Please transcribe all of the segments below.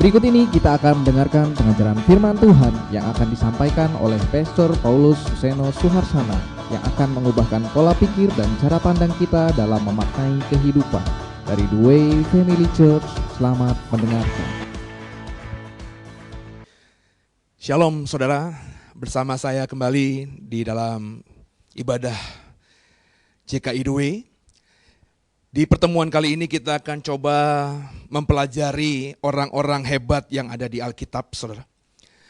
Berikut ini kita akan mendengarkan pengajaran firman Tuhan yang akan disampaikan oleh Pastor Paulus Seno Suharsana yang akan mengubahkan pola pikir dan cara pandang kita dalam memaknai kehidupan. Dari The Way Family Church, selamat mendengarkan. Shalom saudara, bersama saya kembali di dalam ibadah JKI The Way. Di pertemuan kali ini kita akan coba mempelajari orang-orang hebat yang ada di Alkitab, saudara.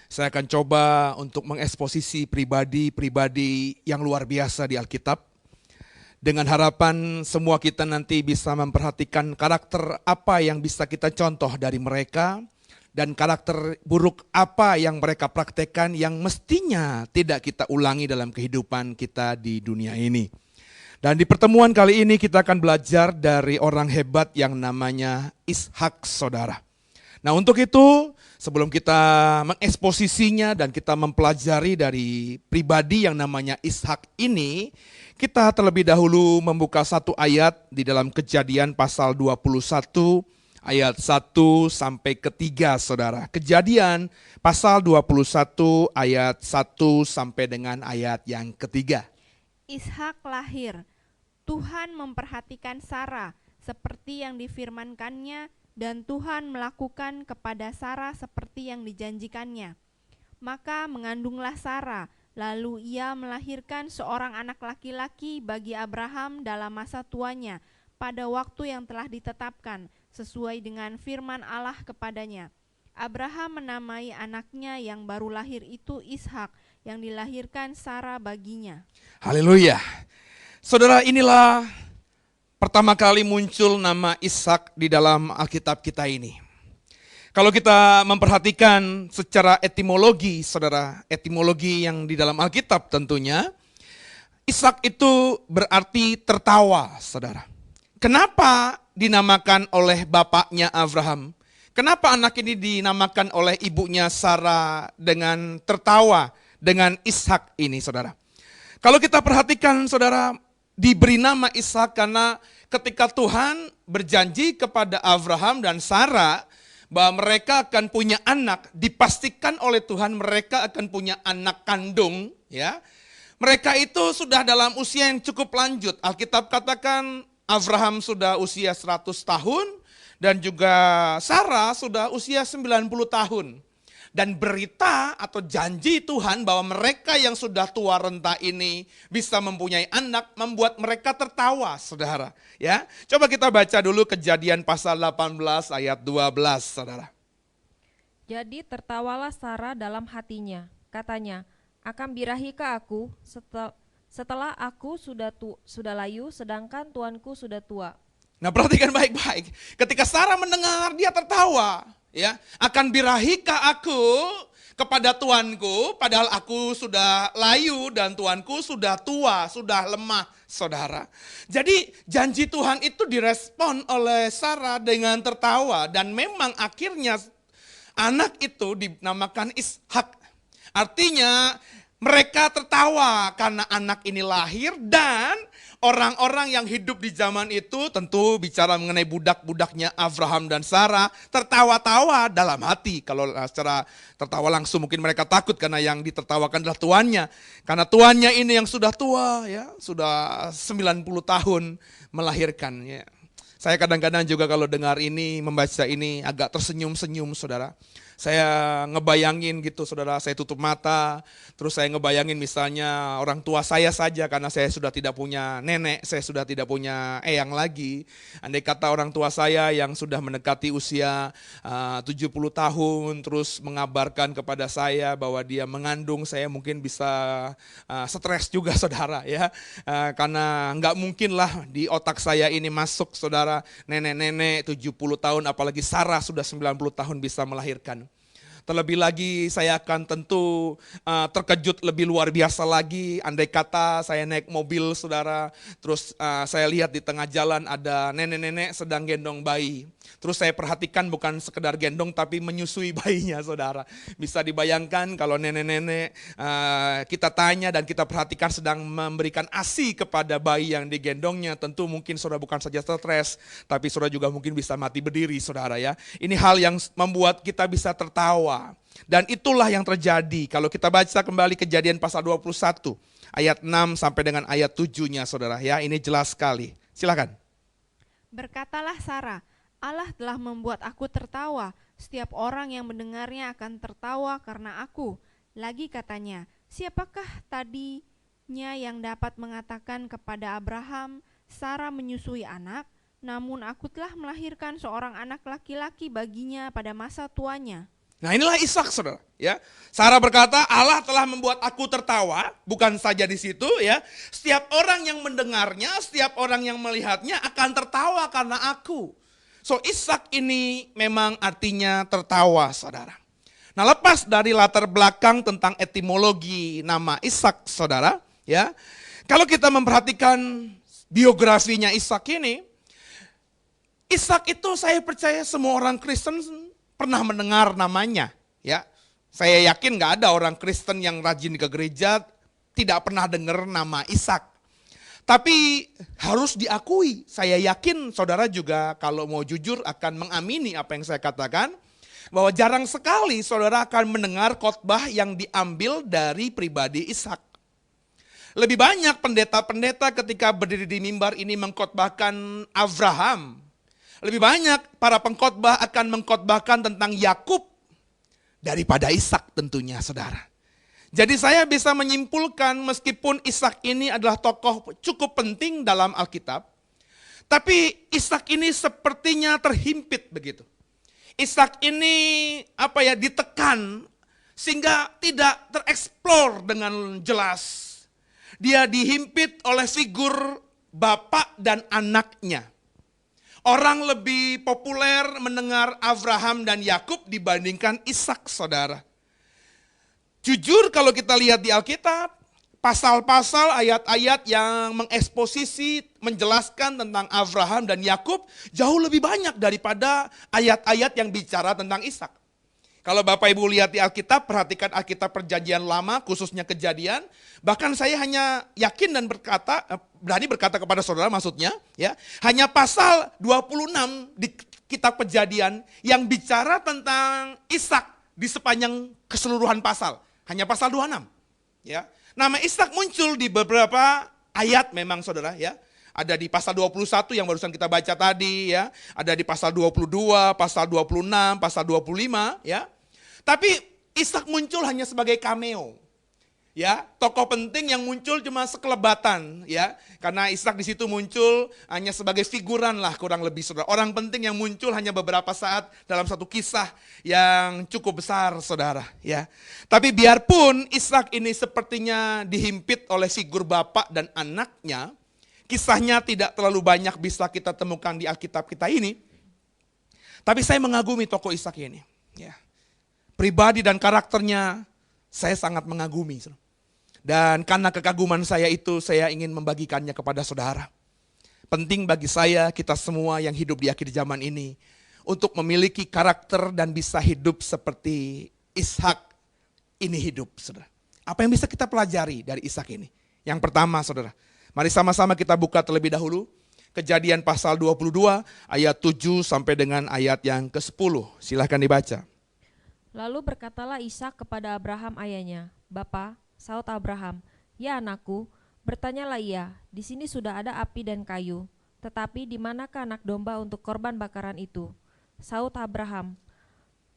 Saya akan coba untuk mengeksposisi pribadi-pribadi yang luar biasa di Alkitab. Dengan harapan semua kita nanti bisa memperhatikan karakter apa yang bisa kita contoh dari mereka. Dan karakter buruk apa yang mereka praktekkan yang mestinya tidak kita ulangi dalam kehidupan kita di dunia ini. Dan di pertemuan kali ini kita akan belajar dari orang hebat yang namanya Ishak, saudara. Nah untuk itu sebelum kita mengeksposisinya dan kita mempelajari dari pribadi yang namanya Ishak ini, kita terlebih dahulu membuka satu ayat di dalam Kejadian pasal 21 ayat 1 sampai ke 3, saudara. Kejadian pasal 21 ayat 1 sampai dengan ayat yang ketiga. Ishak lahir. Tuhan memperhatikan Sarah seperti yang difirmankannya dan Tuhan melakukan kepada Sarah seperti yang dijanjikannya. Maka mengandunglah Sarah, lalu ia melahirkan seorang anak laki-laki bagi Abraham dalam masa tuanya pada waktu yang telah ditetapkan sesuai dengan firman Allah kepadanya. Abraham menamai anaknya yang baru lahir itu Ishak yang dilahirkan Sarah baginya. Haleluya. Saudara, inilah pertama kali muncul nama Ishak di dalam Alkitab kita ini. Kalau kita memperhatikan secara etimologi, saudara, etimologi yang di dalam Alkitab tentunya, Ishak itu berarti tertawa, saudara. Kenapa dinamakan oleh bapaknya Abraham? Kenapa anak ini dinamakan oleh ibunya Sarah dengan tertawa, dengan Ishak ini, saudara? Kalau kita perhatikan, saudara, diberi nama Ishak karena ketika Tuhan berjanji kepada Abraham dan Sarah bahwa mereka akan punya anak, dipastikan oleh Tuhan mereka akan punya anak kandung, ya. Mereka itu sudah dalam usia yang cukup lanjut. Alkitab katakan Abraham sudah usia 100 tahun dan juga Sarah sudah usia 90 tahun. Dan berita atau janji Tuhan bahwa mereka yang sudah tua renta ini bisa mempunyai anak membuat mereka tertawa, saudara. Ya, coba kita baca dulu Kejadian pasal 18 ayat 12, saudara. Jadi tertawalah Sarah dalam hatinya, katanya, akan birahikah aku setelah aku sudah layu, sedangkan tuanku sudah tua. Nah perhatikan baik-baik, ketika Sarah mendengar dia tertawa. Ya, akan birahikah aku kepada tuanku, padahal aku sudah layu dan tuanku sudah tua, sudah lemah, saudara. Jadi janji Tuhan itu direspon oleh Sarah dengan tertawa dan memang akhirnya anak itu dinamakan Ishak. Artinya mereka tertawa karena anak ini lahir dan orang-orang yang hidup di zaman itu tentu bicara mengenai budak-budaknya Abraham dan Sarah tertawa-tawa dalam hati. Kalau secara tertawa langsung mungkin mereka takut karena yang ditertawakan adalah tuannya. Karena tuannya ini yang sudah tua ya, sudah 90 tahun melahirkan ya. Saya kadang-kadang juga kalau dengar ini, membaca ini agak tersenyum-senyum saudara. Saya ngebayangin gitu saudara, saya tutup mata, terus saya ngebayangin misalnya orang tua saya saja karena saya sudah tidak punya nenek, saya sudah tidak punya eyang lagi. Andai kata orang tua saya yang sudah mendekati usia 70 tahun terus mengabarkan kepada saya bahwa dia mengandung, saya mungkin bisa stres juga saudara ya. Karena nggak mungkin lah di otak saya ini masuk saudara nenek-nenek 70 tahun apalagi Sarah sudah 90 tahun bisa melahirkan. Terlebih lagi saya akan tentu terkejut lebih luar biasa lagi andai kata saya naik mobil saudara, terus saya lihat di tengah jalan ada nenek-nenek sedang gendong bayi. Terus saya perhatikan bukan sekedar gendong tapi menyusui bayinya saudara. Bisa dibayangkan kalau nenek-nenek kita tanya dan kita perhatikan sedang memberikan ASI kepada bayi yang digendongnya, tentu mungkin saudara bukan saja stres, tapi saudara juga mungkin bisa mati berdiri saudara ya. Ini hal yang membuat kita bisa tertawa. Dan itulah yang terjadi kalau kita baca kembali Kejadian pasal 21 ayat 6 sampai dengan ayat 7-nya saudara ya. Ini jelas sekali. Silakan. Berkatalah Sarah, Allah telah membuat aku tertawa, setiap orang yang mendengarnya akan tertawa karena aku. Lagi katanya, siapakah tadinya yang dapat mengatakan kepada Abraham, Sarah menyusui anak, namun aku telah melahirkan seorang anak laki-laki baginya pada masa tuanya. Nah inilah Ishak saudara ya. Sarah berkata Allah telah membuat aku tertawa, bukan saja di situ ya. Setiap orang yang mendengarnya, setiap orang yang melihatnya akan tertawa karena aku. So Ishak ini memang artinya tertawa saudara. Nah lepas dari latar belakang tentang etimologi nama Ishak saudara ya. Kalau kita memperhatikan biografinya Ishak ini, Ishak itu saya percaya semua orang Kristen pernah mendengar namanya ya. Saya yakin gak ada orang Kristen yang rajin ke gereja tidak pernah dengar nama Ishak. Tapi harus diakui, saya yakin saudara juga kalau mau jujur akan mengamini apa yang saya katakan, bahwa jarang sekali saudara akan mendengar khotbah yang diambil dari pribadi Ishak. Lebih banyak pendeta-pendeta ketika berdiri di mimbar ini mengkhotbahkan Abraham. Lebih banyak para pengkhotbah akan mengkhotbahkan tentang Yakub daripada Ishak tentunya saudara. Jadi saya bisa menyimpulkan meskipun Ishak ini adalah tokoh cukup penting dalam Alkitab, tapi Ishak ini sepertinya terhimpit begitu. Ishak ini ditekan sehingga tidak tereksplor dengan jelas. Dia dihimpit oleh figur bapak dan anaknya. Orang lebih populer mendengar Abraham dan Yakub dibandingkan Ishak saudara. Jujur kalau kita lihat di Alkitab, pasal-pasal ayat-ayat yang mengeksposisi, menjelaskan tentang Abraham dan Yakub jauh lebih banyak daripada ayat-ayat yang bicara tentang Ishak. Kalau Bapak Ibu lihat di Alkitab, perhatikan Alkitab Perjanjian Lama, khususnya Kejadian, bahkan saya hanya yakin dan berani berkata kepada saudara maksudnya, ya, hanya pasal 26 di kitab Kejadian yang bicara tentang Ishak di sepanjang keseluruhan pasal, hanya pasal 26. Ya. Nama Ishak muncul di beberapa ayat memang saudara ya. Ada di pasal 21 yang barusan kita baca tadi ya, ada di pasal 22, pasal 26, pasal 25 ya. Tapi Ishak muncul hanya sebagai cameo. Ya, tokoh penting yang muncul cuma sekelebatan ya. Karena Ishak di situ muncul hanya sebagai figuran lah kurang lebih saudara. Orang penting yang muncul hanya beberapa saat dalam satu kisah yang cukup besar saudara ya. Tapi biarpun Ishak ini sepertinya dihimpit oleh figur bapak dan anaknya, kisahnya tidak terlalu banyak bisa kita temukan di Alkitab kita ini. Tapi saya mengagumi tokoh Ishak ini ya. Pribadi dan karakternya saya sangat mengagumi. Dan karena kekaguman saya itu, saya ingin membagikannya kepada saudara. Penting bagi saya, kita semua yang hidup di akhir zaman ini, untuk memiliki karakter dan bisa hidup seperti Ishak ini hidup. Saudara. Apa yang bisa kita pelajari dari Ishak ini? Yang pertama saudara, mari sama-sama kita buka terlebih dahulu. Kejadian pasal 22 ayat 7 sampai dengan ayat yang ke-10. Silahkan dibaca. Lalu berkatalah Ishak kepada Abraham ayahnya, "Bapa," saut Abraham, "Ya anakku." Bertanyalah ia, "Di sini sudah ada api dan kayu, tetapi di manakah anak domba untuk korban bakaran itu?" Saut Abraham,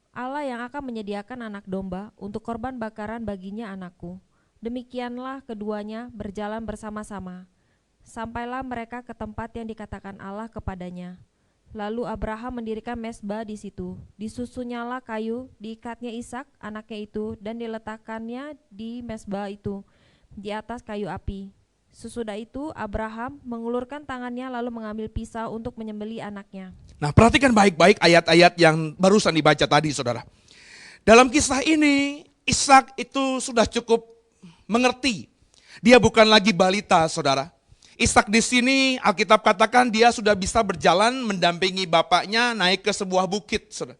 Allah yang akan menyediakan anak domba untuk korban bakaran baginya anakku. Demikianlah keduanya berjalan bersama-sama. Sampailah mereka ke tempat yang dikatakan Allah kepadanya. Lalu Abraham mendirikan mezbah di situ. Disusunyalah kayu, diikatnya Ishak anaknya itu, dan diletakkannya di mezbah itu di atas kayu api. Sesudah itu Abraham mengulurkan tangannya lalu mengambil pisau untuk menyembelih anaknya. Nah, perhatikan baik-baik ayat-ayat yang barusan dibaca tadi, saudara. Dalam kisah ini, Ishak itu sudah cukup mengerti. Dia bukan lagi balita, saudara. Ishak di sini Alkitab katakan dia sudah bisa berjalan mendampingi bapaknya naik ke sebuah bukit, saudara.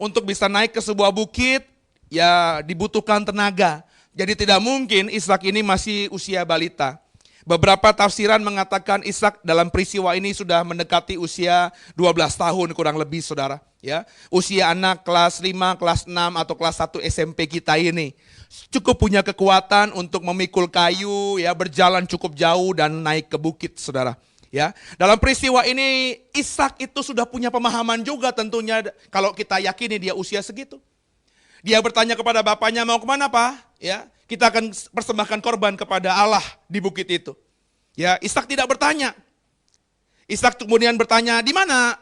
Untuk bisa naik ke sebuah bukit, ya dibutuhkan tenaga. Jadi tidak mungkin Ishak ini masih usia balita. Beberapa tafsiran mengatakan Ishak dalam peristiwa ini sudah mendekati usia 12 tahun kurang lebih, saudara. Ya, usia anak kelas 5, kelas 6 atau kelas 1 SMP kita ini cukup punya kekuatan untuk memikul kayu, ya, berjalan cukup jauh dan naik ke bukit, saudara. Ya, dalam peristiwa ini Ishak itu sudah punya pemahaman juga tentunya kalau kita yakini dia usia segitu. Dia bertanya kepada bapaknya, mau kemana Pak? Ya, kita akan persembahkan korban kepada Allah di bukit itu. Ya, Ishak tidak bertanya. Ishak kemudian bertanya, di mana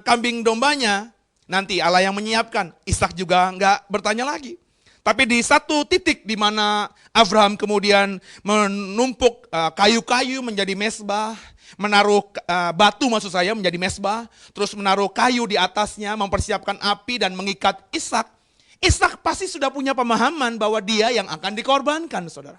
kambing dombanya? Nanti Allah yang menyiapkan. Ishak juga enggak bertanya lagi. Tapi di satu titik di mana Abraham kemudian menumpuk kayu-kayu menjadi mezbah, menaruh batu maksud saya menjadi mezbah, terus menaruh kayu di atasnya, mempersiapkan api dan mengikat Ishak. Ishak pasti sudah punya pemahaman bahwa dia yang akan dikorbankan, saudara.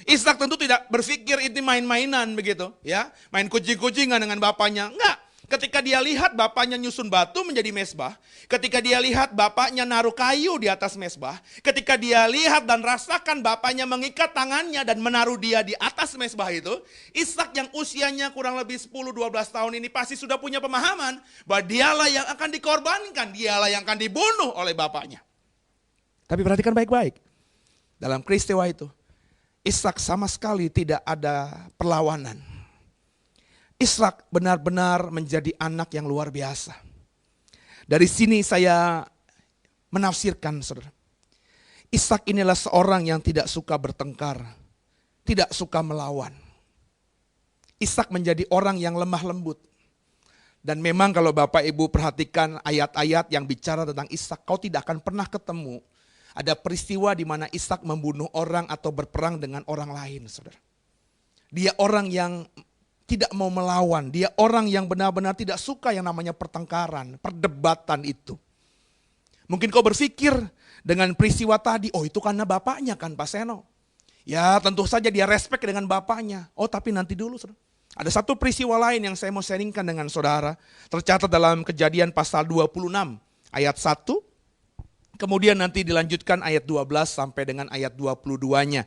Ishak tentu tidak berpikir ini main-mainan begitu, ya, main kucing-kucingan dengan bapaknya. Enggak. Ketika dia lihat bapaknya nyusun batu menjadi mezbah, ketika dia lihat bapaknya naruh kayu di atas mezbah, ketika dia lihat dan rasakan bapaknya mengikat tangannya dan menaruh dia di atas mezbah itu, Ishak yang usianya kurang lebih 10-12 tahun ini pasti sudah punya pemahaman bahwa dialah yang akan dikorbankan, dialah yang akan dibunuh oleh bapaknya. Tapi perhatikan baik-baik. Dalam peristiwa itu, Ishak sama sekali tidak ada perlawanan. Ishak benar-benar menjadi anak yang luar biasa. Dari sini saya menafsirkan, saudara. Ishak inilah seorang yang tidak suka bertengkar, tidak suka melawan. Ishak menjadi orang yang lemah lembut. Dan memang kalau Bapak Ibu perhatikan ayat-ayat yang bicara tentang Ishak, kau tidak akan pernah ketemu ada peristiwa di mana Ishak membunuh orang atau berperang dengan orang lain, saudara. Dia orang yang tidak mau melawan, dia orang yang benar-benar tidak suka yang namanya pertengkaran, perdebatan itu. Mungkin kau berpikir dengan peristiwa tadi, oh itu karena bapaknya kan Pak Seno. Ya tentu saja dia respect dengan bapaknya. Oh tapi nanti dulu, saudara. Ada satu peristiwa lain yang saya mau sharingkan dengan saudara, tercatat dalam Kejadian pasal 26 ayat 1. Kemudian nanti dilanjutkan ayat 12 sampai dengan ayat 22-nya.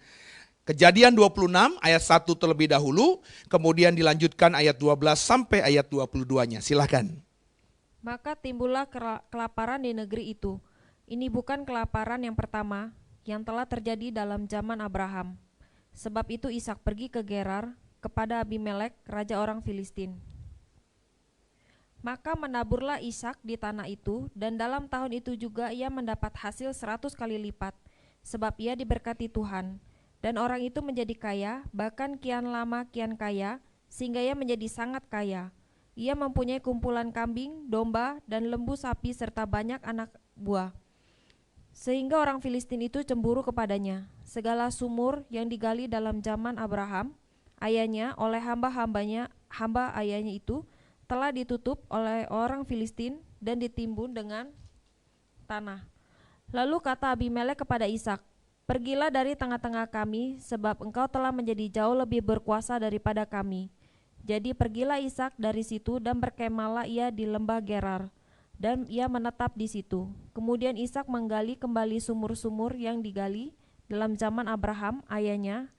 Kejadian 26 ayat 1 terlebih dahulu, kemudian dilanjutkan ayat 12 sampai ayat 22-nya. Silakan. Maka timbullah kelaparan di negeri itu. Ini bukan kelaparan yang pertama yang telah terjadi dalam zaman Abraham. Sebab itu Ishak pergi ke Gerar kepada Abimelek, raja orang Filistin. Maka menaburlah Ishak di tanah itu, dan dalam tahun itu juga ia mendapat hasil 100 kali lipat, sebab ia diberkati Tuhan. Dan orang itu menjadi kaya, bahkan kian lama kian kaya, sehingga ia menjadi sangat kaya. Ia mempunyai kumpulan kambing, domba, dan lembu sapi serta banyak anak buah. Sehingga orang Filistin itu cemburu kepadanya. Segala sumur yang digali dalam zaman Abraham, ayahnya, oleh hamba ayahnya itu, telah ditutup oleh orang Filistin dan ditimbun dengan tanah. Lalu kata Abimelek kepada Ishak, pergilah dari tengah-tengah kami, sebab engkau telah menjadi jauh lebih berkuasa daripada kami. Jadi pergilah Ishak dari situ dan berkemahlah ia di lembah Gerar, dan ia menetap di situ. Kemudian Ishak menggali kembali sumur-sumur yang digali dalam zaman Abraham ayahnya,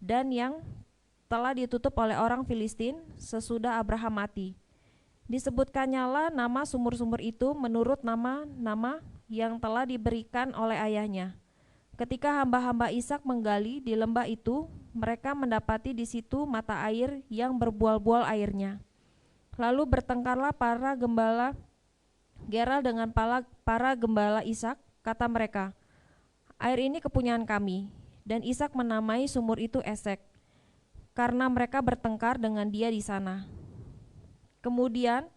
dan yang telah ditutup oleh orang Filistin sesudah Abraham mati. Disebutkannya nama sumur-sumur itu menurut nama-nama yang telah diberikan oleh ayahnya. Ketika hamba-hamba Ishak menggali di lembah itu, mereka mendapati di situ mata air yang berbual-bual airnya. Lalu bertengkarlah para gembala Geral dengan para gembala Ishak, kata mereka, "Air ini kepunyaan kami." Dan Ishak menamai sumur itu Esek, karena mereka bertengkar dengan dia di sana. Kemudian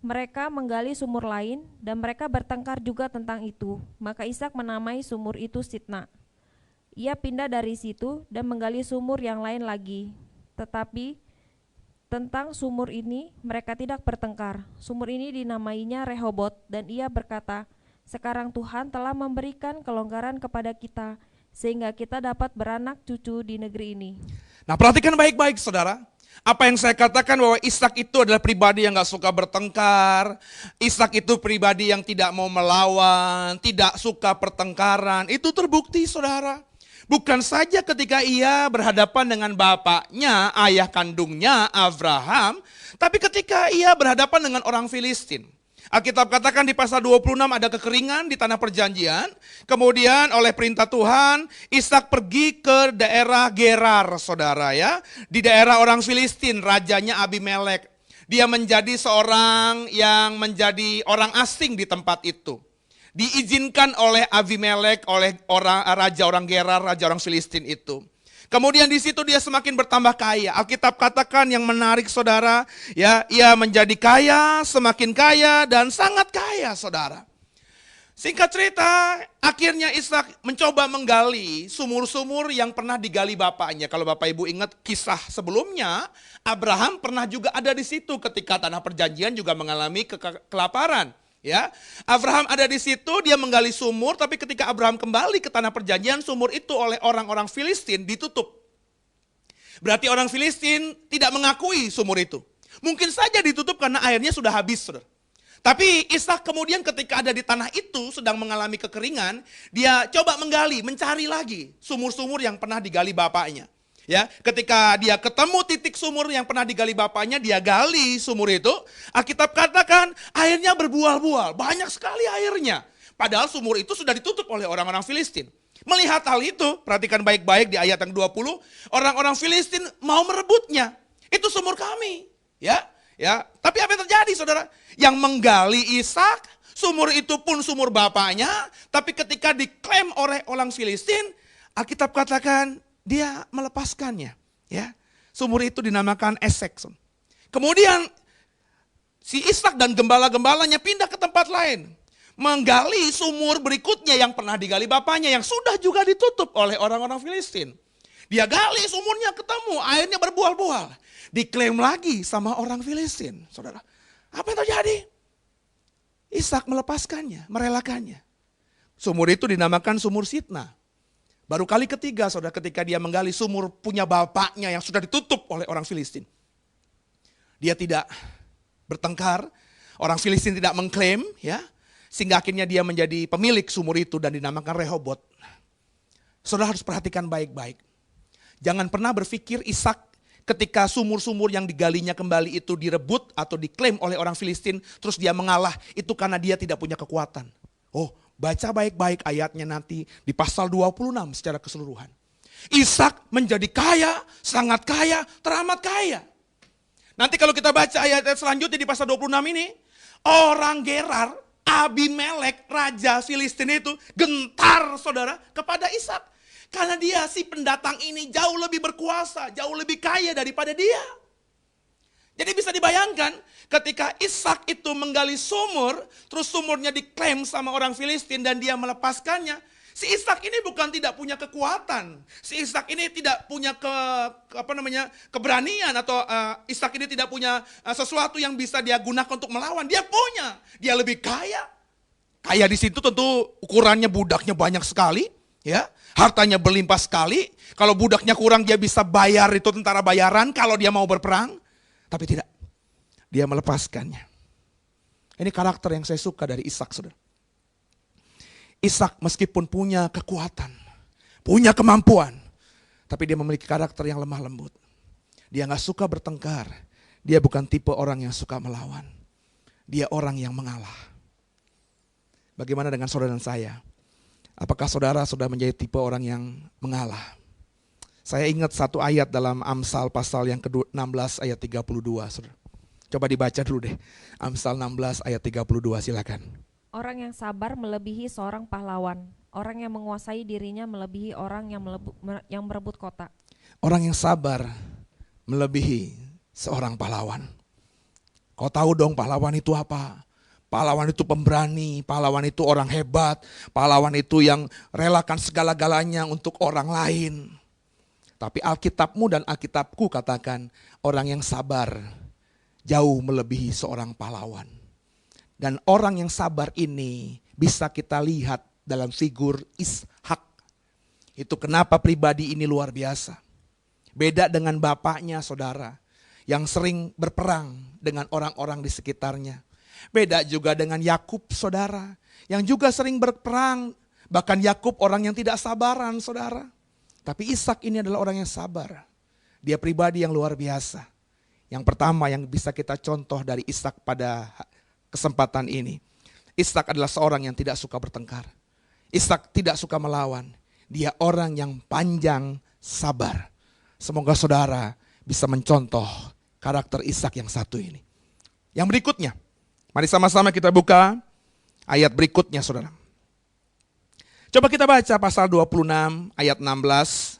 mereka menggali sumur lain, dan mereka bertengkar juga tentang itu. Maka Ishak menamai sumur itu Sitna. Ia pindah dari situ dan menggali sumur yang lain lagi. Tetapi tentang sumur ini mereka tidak bertengkar. Sumur ini dinamainya Rehobot, dan ia berkata, "Sekarang Tuhan telah memberikan kelonggaran kepada kita, sehingga kita dapat beranak cucu di negeri ini." Nah, perhatikan baik-baik saudara. Apa yang saya katakan bahwa Ishak itu adalah pribadi yang gak suka bertengkar. Ishak itu pribadi yang tidak mau melawan, tidak suka pertengkaran. Itu terbukti saudara. Bukan saja ketika ia berhadapan dengan bapaknya, ayah kandungnya Abraham, tapi ketika ia berhadapan dengan orang Filistin. Alkitab katakan di pasal 26 ada kekeringan di tanah perjanjian. Kemudian oleh perintah Tuhan, Ishak pergi ke daerah Gerar, saudara ya. Di daerah orang Filistin, rajanya Abimelek. Dia menjadi seorang yang menjadi orang asing di tempat itu. Diizinkan oleh Abimelek, oleh raja orang Gerar, raja orang Filistin itu. Kemudian di situ dia semakin bertambah kaya. Alkitab katakan yang menarik saudara, ya, ia menjadi kaya, semakin kaya dan sangat kaya saudara. Singkat cerita, akhirnya Ishak mencoba menggali sumur-sumur yang pernah digali bapaknya. Kalau Bapak Ibu ingat kisah sebelumnya, Abraham pernah juga ada di situ ketika tanah perjanjian juga mengalami kelaparan. Ya, Abraham ada di situ, dia menggali sumur, tapi ketika Abraham kembali ke tanah perjanjian, sumur itu oleh orang-orang Filistin ditutup. Berarti orang Filistin tidak mengakui sumur itu. Mungkin saja ditutup karena airnya sudah habis, saudara. Tapi Ishak kemudian ketika ada di tanah itu sedang mengalami kekeringan, dia coba menggali, mencari lagi sumur-sumur yang pernah digali bapaknya. Ya, ketika dia ketemu titik sumur yang pernah digali bapaknya, dia gali sumur itu. Alkitab katakan airnya berbual-bual, banyak sekali airnya. Padahal sumur itu sudah ditutup oleh orang-orang Filistin. Melihat hal itu, perhatikan baik-baik di ayat yang 20, orang-orang Filistin mau merebutnya. Itu sumur kami, ya. Tapi apa yang terjadi, saudara? Yang menggali Ishak, sumur itu pun sumur bapaknya, tapi ketika diklaim oleh orang Filistin, Alkitab katakan dia melepaskannya, ya. Sumur itu dinamakan Esek. Kemudian si Ishak dan gembala-gembalanya pindah ke tempat lain, menggali sumur berikutnya yang pernah digali bapaknya yang sudah juga ditutup oleh orang-orang Filistin. Dia gali sumurnya, ketemu airnya berbual-bual, diklaim lagi sama orang Filistin. Saudara, apa yang terjadi? Ishak melepaskannya, merelakannya. Sumur itu dinamakan sumur Sitna. Baru kali ketiga, saudara, ketika dia menggali sumur punya bapaknya yang sudah ditutup oleh orang Filistin. Dia tidak bertengkar, orang Filistin tidak mengklaim, ya, sehingga akhirnya dia menjadi pemilik sumur itu dan dinamakan Rehobot. Saudara harus perhatikan baik-baik. Jangan pernah berpikir Ishak ketika sumur-sumur yang digalinya kembali itu direbut atau diklaim oleh orang Filistin, terus dia mengalah, itu karena dia tidak punya kekuatan. Oh, baca baik-baik ayatnya nanti di pasal 26 secara keseluruhan. Ishak menjadi kaya, sangat kaya, teramat kaya. Nanti kalau kita baca ayat selanjutnya di pasal 26 ini, orang Gerar, Abimelek, raja Filistin itu gentar saudara kepada Ishak. Karena dia si pendatang ini jauh lebih berkuasa, jauh lebih kaya daripada dia. Jadi bisa dibayangkan ketika Ishak itu menggali sumur, terus sumurnya diklaim sama orang Filistin dan dia melepaskannya. Si Ishak ini bukan tidak punya kekuatan. Si Ishak ini tidak punya keberanian atau Ishak ini tidak punya sesuatu yang bisa dia gunakan untuk melawan. Dia punya, dia lebih kaya. Kaya di situ tentu ukurannya budaknya banyak sekali, ya. Hartanya berlimpah sekali. Kalau budaknya kurang dia bisa bayar itu tentara bayaran kalau dia mau berperang. Tapi tidak, dia melepaskannya. Ini karakter yang saya suka dari Ishak, saudara. Ishak meskipun punya kekuatan, punya kemampuan, tapi dia memiliki karakter yang lemah lembut. Dia gak suka bertengkar, dia bukan tipe orang yang suka melawan. Dia orang yang mengalah. Bagaimana dengan saudara dan saya? Apakah saudara sudah menjadi tipe orang yang mengalah? Saya ingat satu ayat dalam Amsal pasal yang ke-16 ayat 32. Saudara. Coba dibaca dulu deh. Amsal 16 ayat 32, silakan. Orang yang sabar melebihi seorang pahlawan. Orang yang menguasai dirinya melebihi orang yang merebut kota. Orang yang sabar melebihi seorang pahlawan. Kau tahu dong pahlawan itu apa? Pahlawan itu pemberani, pahlawan itu orang hebat, pahlawan itu yang relakan segala-galanya untuk orang lain. Tapi Alkitabmu dan Alkitabku katakan orang yang sabar jauh melebihi seorang pahlawan. Dan orang yang sabar ini bisa kita lihat dalam figur Ishak. Itu kenapa pribadi ini luar biasa. Beda dengan bapaknya saudara, yang sering berperang dengan orang-orang di sekitarnya. Beda juga dengan Yakub saudara, yang juga sering berperang. Bahkan Yakub orang yang tidak sabaran saudara. Tapi Ishak ini adalah orang yang sabar. Dia pribadi yang luar biasa. Yang pertama yang bisa kita contoh dari Ishak pada kesempatan ini. Ishak adalah seorang yang tidak suka bertengkar. Ishak tidak suka melawan. Dia orang yang panjang sabar. Semoga saudara bisa mencontoh karakter Ishak yang satu ini. Yang berikutnya, mari sama-sama kita buka ayat berikutnya saudara. Coba kita baca pasal 26 ayat 16.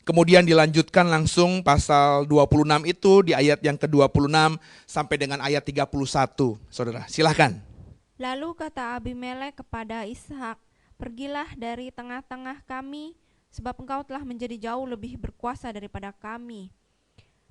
Kemudian dilanjutkan langsung pasal 26 itu di ayat yang ke-26 sampai dengan ayat 31. Saudara, silahkan. Lalu kata Abimelek kepada Ishak, pergilah dari tengah-tengah kami, sebab engkau telah menjadi jauh lebih berkuasa daripada kami.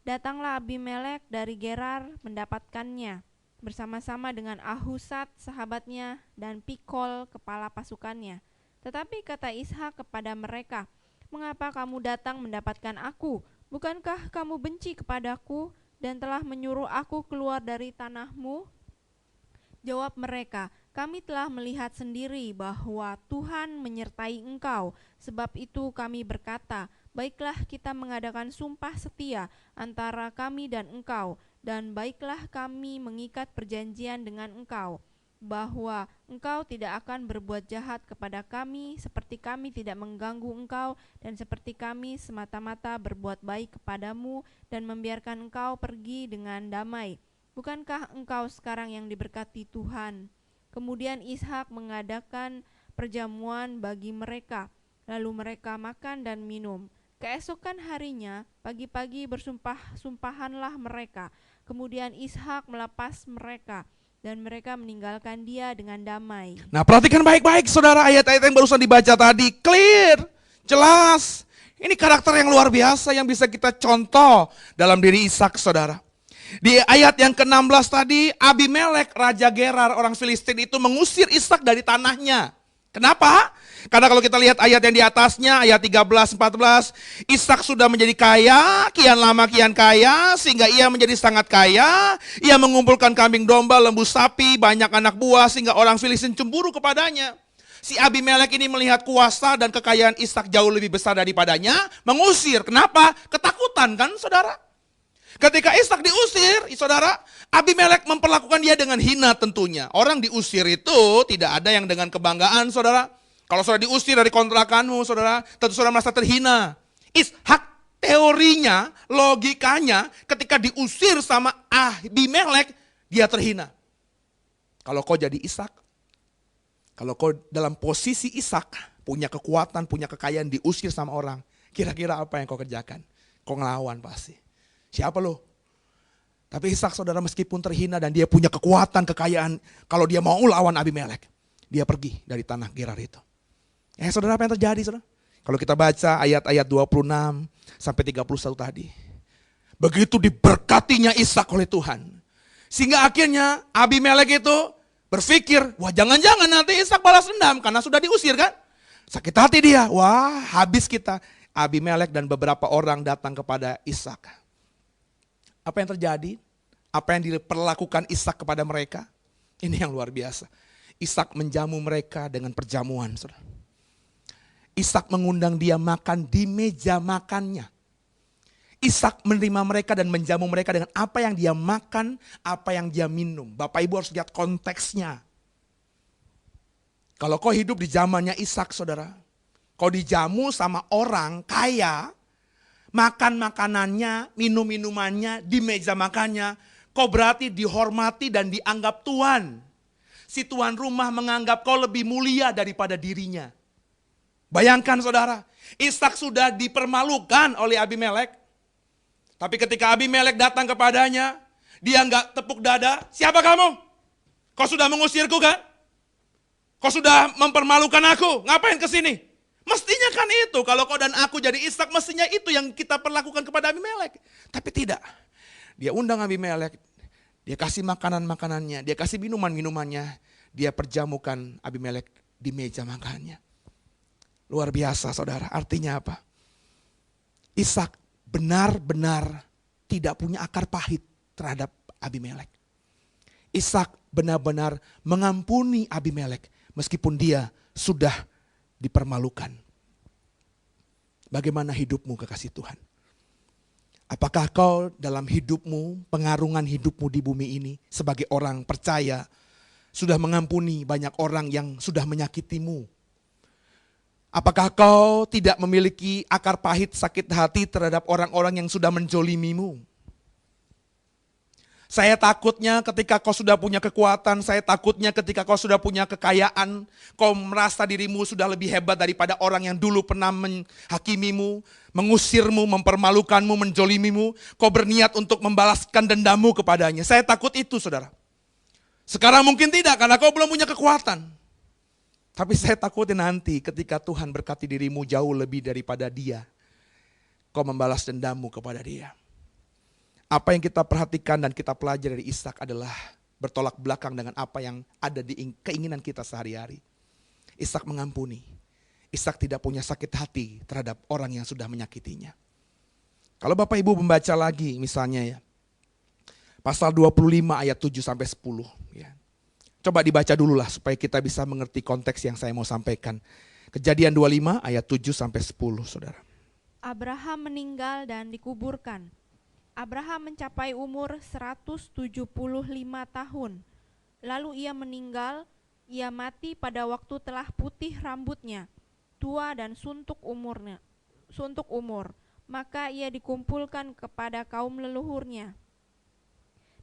Datanglah Abimelek dari Gerar mendapatkannya, bersama-sama dengan Ahuzat sahabatnya dan Pikol kepala pasukannya. Tetapi kata Ishak kepada mereka, mengapa kamu datang mendapatkan aku? Bukankah kamu benci kepadaku dan telah menyuruh aku keluar dari tanahmu? Jawab mereka, kami telah melihat sendiri bahwa Tuhan menyertai engkau. Sebab itu kami berkata, baiklah kita mengadakan sumpah setia antara kami dan engkau. Dan baiklah kami mengikat perjanjian dengan engkau, bahwa engkau tidak akan berbuat jahat kepada kami, seperti kami tidak mengganggu engkau, dan seperti kami semata-mata berbuat baik kepadamu, dan membiarkan engkau pergi dengan damai. Bukankah engkau sekarang yang diberkati Tuhan? Kemudian Ishak mengadakan perjamuan bagi mereka, lalu mereka makan dan minum. Keesokan harinya, pagi-pagi bersumpah-sumpahanlah mereka. Kemudian Ishak melepas mereka, dan mereka meninggalkan dia dengan damai. Nah, perhatikan baik-baik saudara, ayat-ayat yang barusan dibaca tadi, clear, jelas. Ini karakter yang luar biasa yang bisa kita contoh dalam diri Ishak saudara. Di ayat yang ke-16 tadi, Abimelek, Raja Gerar, orang Filistin itu mengusir Ishak dari tanahnya. Kenapa? Karena kalau kita lihat ayat yang di atasnya, ayat 13-14, Ishak sudah menjadi kaya, kian lama kian kaya, sehingga ia menjadi sangat kaya. Ia mengumpulkan kambing domba, lembu sapi, banyak anak buah, sehingga orang Filistin cemburu kepadanya. Si Abimelek ini melihat kuasa dan kekayaan Ishak jauh lebih besar daripadanya, mengusir. Kenapa? Ketakutan kan saudara? Ketika Ishak diusir, saudara, Abimelek memperlakukan dia dengan hina tentunya. Orang diusir itu tidak ada yang dengan kebanggaan, saudara. Kalau saudara diusir dari kontrakanmu, saudara, tentu saudara merasa terhina. Ishak teorinya, logikanya, ketika diusir sama Abimelek, dia terhina. Kalau kau jadi Ishak, kalau kau dalam posisi Ishak, punya kekuatan, punya kekayaan, diusir sama orang, kira-kira apa yang kau kerjakan? Kau ngelawan pasti. Siapa lo? Tapi Ishak saudara meskipun terhina dan dia punya kekuatan, kekayaan. Kalau dia mau lawan Abimelek, dia pergi dari tanah Gerar itu. Saudara, apa yang terjadi saudara? Kalau kita baca ayat-ayat 26 sampai 31 tadi. Begitu diberkatinya Ishak oleh Tuhan. Sehingga akhirnya Abimelek itu berpikir, wah jangan-jangan nanti Ishak balas dendam karena sudah diusir kan. Sakit hati dia, wah habis kita. Abimelek dan beberapa orang datang kepada Ishak. Apa yang terjadi? Apa yang diperlakukan Ishak kepada mereka? Ini yang luar biasa. Ishak menjamu mereka dengan perjamuan. Ishak mengundang dia makan di meja makannya. Ishak menerima mereka dan menjamu mereka dengan apa yang dia makan, apa yang dia minum. Bapak Ibu harus lihat konteksnya. Kalau kau hidup di zamannya Ishak saudara, kau dijamu sama orang kaya, makan makanannya, minum minumannya, di meja makannya, kau berarti dihormati dan dianggap tuan. Si tuan rumah menganggap kau lebih mulia daripada dirinya. Bayangkan saudara, Ishak sudah dipermalukan oleh Abimelek. Tapi ketika Abimelek datang kepadanya, dia enggak tepuk dada, siapa kamu? Kau sudah mengusirku kan? Kau sudah mempermalukan aku, ngapain ke sini? Mestinya kan itu, kalau kau dan aku jadi Ishak, mestinya itu yang kita perlakukan kepada Abimelek. Tapi tidak, dia undang Abimelek, dia kasih makanan-makanannya, dia kasih minuman-minumannya, dia perjamukan Abimelek di meja makannya. Luar biasa saudara, artinya apa? Ishak benar-benar tidak punya akar pahit terhadap Abimelek. Ishak benar-benar mengampuni Abimelek meskipun dia sudah dipermalukan. Bagaimana hidupmu kekasih Tuhan? Apakah kau dalam hidupmu, pengarungan hidupmu di bumi ini sebagai orang percaya sudah mengampuni banyak orang yang sudah menyakitimu? Apakah kau tidak memiliki akar pahit sakit hati terhadap orang-orang yang sudah menjolimimu? Saya takutnya ketika kau sudah punya kekuatan, saya takutnya ketika kau sudah punya kekayaan, kau merasa dirimu sudah lebih hebat daripada orang yang dulu pernah menghakimimu, mengusirmu, mempermalukanmu, menjolimimu. Kau berniat untuk membalaskan dendammu kepadanya. Saya takut itu saudara. Sekarang mungkin tidak karena kau belum punya kekuatan. Tapi saya takutin nanti ketika Tuhan berkati dirimu jauh lebih daripada dia, kau membalas dendammu kepada dia. Apa yang kita perhatikan dan kita pelajari dari Ishak adalah bertolak belakang dengan apa yang ada di keinginan kita sehari-hari. Ishak mengampuni. Ishak tidak punya sakit hati terhadap orang yang sudah menyakitinya. Kalau Bapak Ibu membaca lagi misalnya ya, pasal 25 ayat 7 sampai 10 ya. Coba dibaca dulu lah supaya kita bisa mengerti konteks yang saya mau sampaikan. Kejadian 25 ayat 7 sampai 10 saudara. Abraham meninggal dan dikuburkan. Abraham mencapai umur 175 tahun. Lalu ia meninggal, ia mati pada waktu telah putih rambutnya, tua dan suntuk umur. Maka ia dikumpulkan kepada kaum leluhurnya.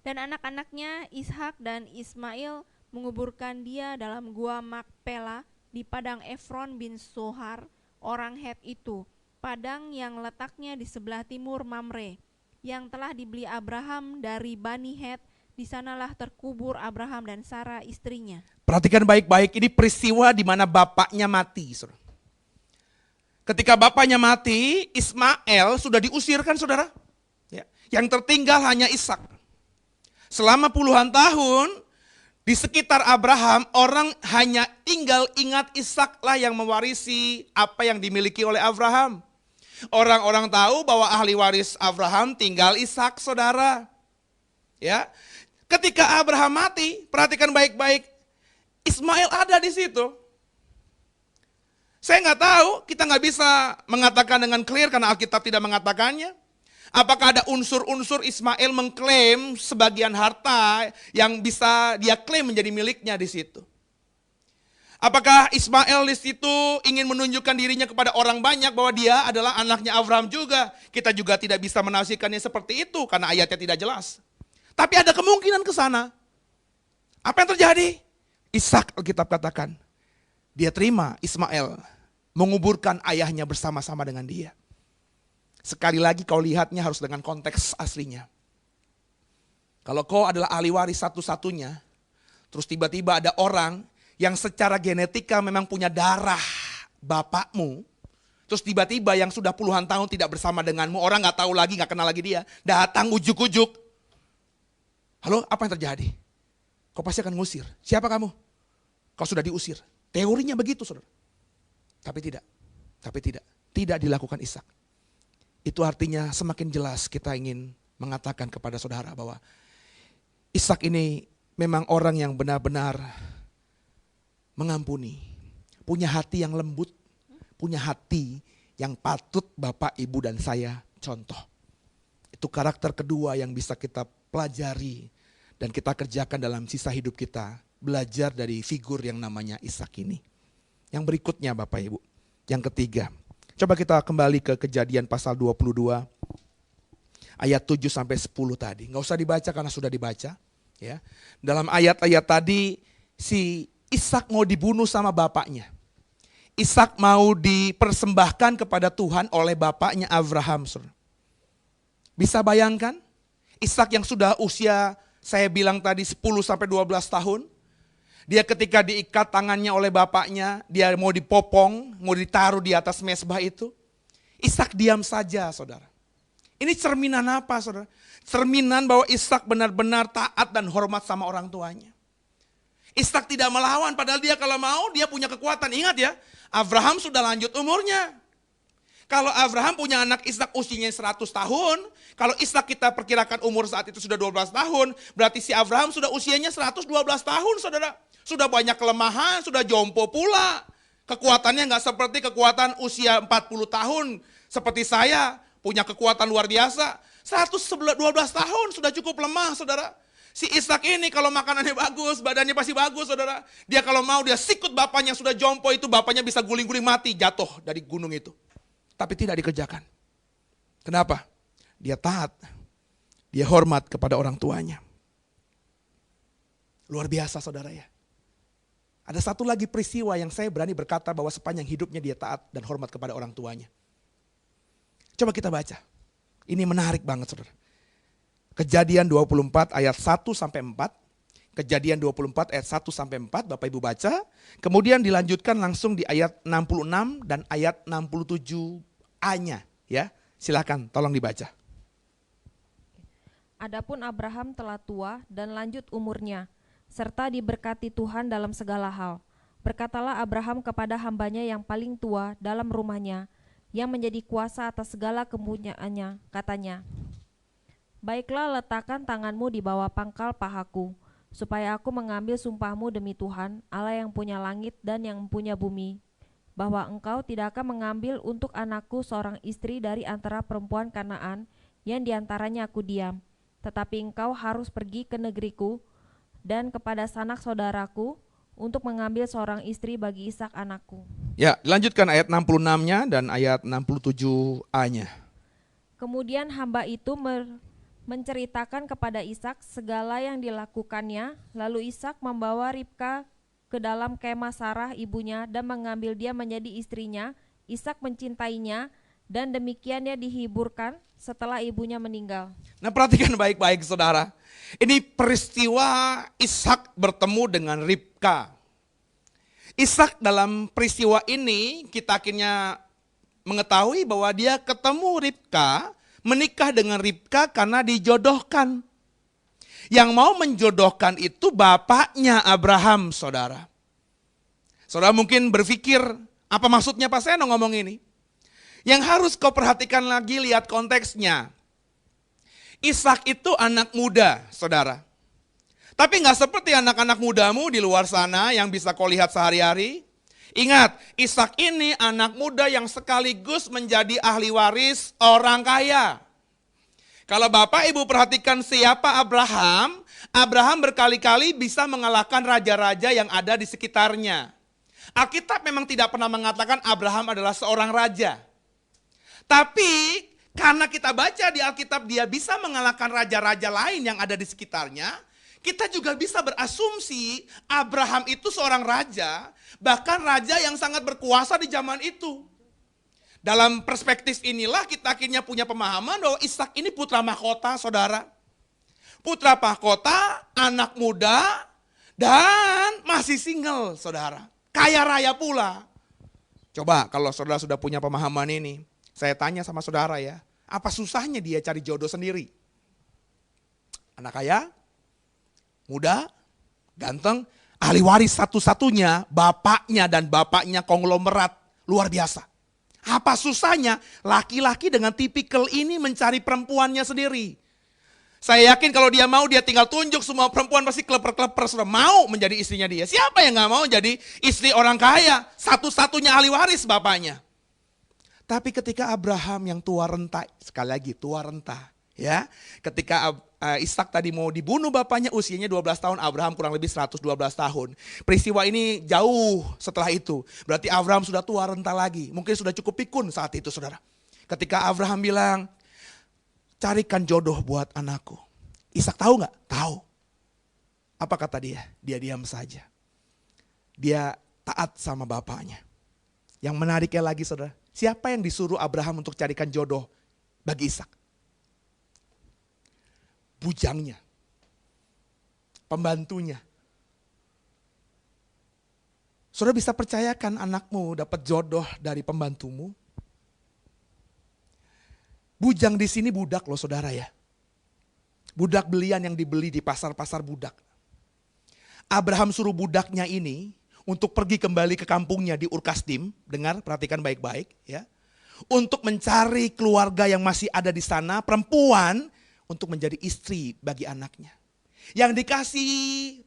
Dan anak-anaknya Ishak dan Ismail menguburkan dia dalam gua Makpela di padang Efron bin Sohar, orang Het itu, padang yang letaknya di sebelah timur Mamre, yang telah dibeli Abraham dari Bani Het. Di sanalah terkubur Abraham dan Sarah istrinya. Perhatikan baik-baik, ini peristiwa di mana bapaknya mati. Saudara. Ketika bapaknya mati, Ismail sudah diusirkan saudara. Ya. Yang tertinggal hanya Ishak. Selama puluhan tahun, di sekitar Abraham, orang hanya tinggal ingat Ishak lah yang mewarisi apa yang dimiliki oleh Abraham. Orang-orang tahu bahwa ahli waris Abraham tinggal Ishak, saudara. Ya, ketika Abraham mati, perhatikan baik-baik, Ismail ada di situ. Saya nggak tahu, kita nggak bisa mengatakan dengan clear karena Alkitab tidak mengatakannya. Apakah ada unsur-unsur Ismail mengklaim sebagian harta yang bisa dia klaim menjadi miliknya di situ? Apakah Ismail di situ ingin menunjukkan dirinya kepada orang banyak bahwa dia adalah anaknya Abraham juga? Kita juga tidak bisa menafsirkannya seperti itu karena ayatnya tidak jelas. Tapi ada kemungkinan ke sana. Apa yang terjadi? Ishak, Alkitab katakan, dia terima Ismail menguburkan ayahnya bersama-sama dengan dia. Sekali lagi kau lihatnya harus dengan konteks aslinya. Kalau kau adalah ahli waris satu-satunya, terus tiba-tiba ada orang yang secara genetika memang punya darah bapakmu, terus tiba-tiba yang sudah puluhan tahun tidak bersama denganmu, orang gak tahu lagi, gak kenal lagi dia, datang ujuk-ujuk. Halo, apa yang terjadi? Kau pasti akan ngusir. Siapa kamu? Kau sudah diusir. Teorinya begitu saudara. Tapi tidak. Tidak dilakukan Ishak. Itu artinya semakin jelas kita ingin mengatakan kepada saudara bahwa Ishak ini memang orang yang benar-benar mengampuni. Punya hati yang lembut, punya hati yang patut Bapak, Ibu dan saya contoh. Itu karakter kedua yang bisa kita pelajari dan kita kerjakan dalam sisa hidup kita. Belajar dari figur yang namanya Ishak ini. Yang berikutnya Bapak Ibu, yang ketiga. Coba kita kembali ke Kejadian pasal 22 ayat 7 sampai 10 tadi. Nggak usah dibaca karena sudah dibaca. Ya. Dalam ayat-ayat tadi si Ishak mau dibunuh sama bapaknya. Ishak mau dipersembahkan kepada Tuhan oleh bapaknya Abraham. Bisa bayangkan? Ishak yang sudah usia saya bilang tadi 10 sampai 12 tahun. Dia ketika diikat tangannya oleh bapaknya, dia mau dipopong, mau ditaruh di atas mezbah itu. Ishak diam saja, saudara. Ini cerminan apa, saudara? Cerminan bahwa Ishak benar-benar taat dan hormat sama orang tuanya. Ishak tidak melawan, padahal dia kalau mau, dia punya kekuatan. Ingat ya, Abraham sudah lanjut umurnya. Kalau Abraham punya anak Ishak usianya 100 tahun, kalau Ishak kita perkirakan umur saat itu sudah 12 tahun, berarti si Abraham sudah usianya 112 tahun, saudara. Sudah banyak kelemahan, sudah jompo pula. Kekuatannya nggak seperti kekuatan usia 40 tahun, seperti saya, punya kekuatan luar biasa. 112 tahun sudah cukup lemah, saudara. Si Ishak ini kalau makanannya bagus, badannya pasti bagus, saudara. Dia kalau mau, dia sikut bapaknya sudah jompo itu, bapaknya bisa guling-guling mati, jatuh dari gunung itu. Tapi tidak dikerjakan. Kenapa? Dia taat. Dia hormat kepada orang tuanya. Luar biasa, saudara ya. Ada satu lagi peristiwa yang saya berani berkata bahwa sepanjang hidupnya dia taat dan hormat kepada orang tuanya. Coba kita baca. Ini menarik banget, saudara. Kejadian 24 ayat 1 sampai 4. Kejadian 24 ayat 1 sampai 4, Bapak Ibu baca. Kemudian dilanjutkan langsung di ayat 66 dan ayat 67a-nya. Ya, silakan tolong dibaca. Adapun Abraham telah tua dan lanjut umurnya, serta diberkati Tuhan dalam segala hal. Berkatalah Abraham kepada hambanya yang paling tua dalam rumahnya, yang menjadi kuasa atas segala kepunyaannya, katanya, "Baiklah, letakkan tanganmu di bawah pangkal pahaku, supaya aku mengambil sumpahmu demi Tuhan, Allah yang punya langit dan yang punya bumi, bahwa engkau tidak akan mengambil untuk anakku seorang istri dari antara perempuan Kanaan yang diantaranya aku diam, tetapi engkau harus pergi ke negeriku dan kepada sanak saudaraku untuk mengambil seorang istri bagi Ishak anakku." Ya, lanjutkan ayat 66-nya dan ayat 67a-nya. Kemudian hamba itu menceritakan kepada Ishak segala yang dilakukannya. Lalu Ishak membawa Ribka ke dalam kemah Sarah ibunya dan mengambil dia menjadi istrinya. Ishak mencintainya dan demikian dia dihiburkan setelah ibunya meninggal. Nah, perhatikan baik-baik, saudara. Ini peristiwa Ishak bertemu dengan Ribka. Ishak dalam peristiwa ini kita akhirnya mengetahui bahwa dia ketemu Ribka, menikah dengan Ribka karena dijodohkan. Yang mau menjodohkan itu bapaknya Abraham, saudara. Saudara mungkin berpikir, apa maksudnya Pak Seno ngomong ini? Yang harus kau perhatikan lagi, lihat konteksnya. Ishak itu anak muda, saudara. Tapi nggak seperti anak-anak mudamu di luar sana yang bisa kau lihat sehari-hari. Ingat, Ishak ini anak muda yang sekaligus menjadi ahli waris orang kaya. Kalau Bapak Ibu perhatikan siapa Abraham, Abraham berkali-kali bisa mengalahkan raja-raja yang ada di sekitarnya. Alkitab memang tidak pernah mengatakan Abraham adalah seorang raja. Tapi karena kita baca di Alkitab dia bisa mengalahkan raja-raja lain yang ada di sekitarnya, kita juga bisa berasumsi Abraham itu seorang raja, bahkan raja yang sangat berkuasa di zaman itu. Dalam perspektif inilah kita akhirnya punya pemahaman bahwa Ishak ini putra mahkota, saudara. Putra mahkota, anak muda, dan masih single, saudara. Kaya raya pula. Coba kalau saudara sudah punya pemahaman ini, saya tanya sama saudara ya, apa susahnya dia cari jodoh sendiri? Anak kaya, muda, ganteng, ahli waris satu-satunya, bapaknya dan bapaknya konglomerat, luar biasa. Apa susahnya laki-laki dengan tipikal ini mencari perempuannya sendiri? Saya yakin kalau dia mau, dia tinggal tunjuk semua perempuan pasti kleper-kleper sudah mau menjadi istrinya dia. Siapa yang gak mau jadi istri orang kaya, satu-satunya ahli waris bapaknya? Tapi ketika Abraham yang tua renta, sekali lagi tua renta, ya, ketika Ishak tadi mau dibunuh bapaknya usianya 12 tahun, Abraham kurang lebih 112 tahun. Peristiwa ini jauh setelah itu. Berarti Abraham sudah tua renta lagi. Mungkin sudah cukup pikun saat itu, saudara. Ketika Abraham bilang, carikan jodoh buat anakku. Ishak tahu nggak? Tahu. Apa kata dia? Dia diam saja. Dia taat sama bapaknya. Yang menariknya lagi saudara, siapa yang disuruh Abraham untuk carikan jodoh bagi Ishak? Bujangnya. Pembantunya. Saudara bisa percayakan anakmu dapat jodoh dari pembantumu? Bujang di sini budak loh saudara ya. Budak belian yang dibeli di pasar-pasar budak. Abraham suruh budaknya ini untuk pergi kembali ke kampungnya di Ur-Kasdim. Dengar, perhatikan baik-baik ya. Untuk mencari keluarga yang masih ada di sana, perempuan untuk menjadi istri bagi anaknya. Yang dikasih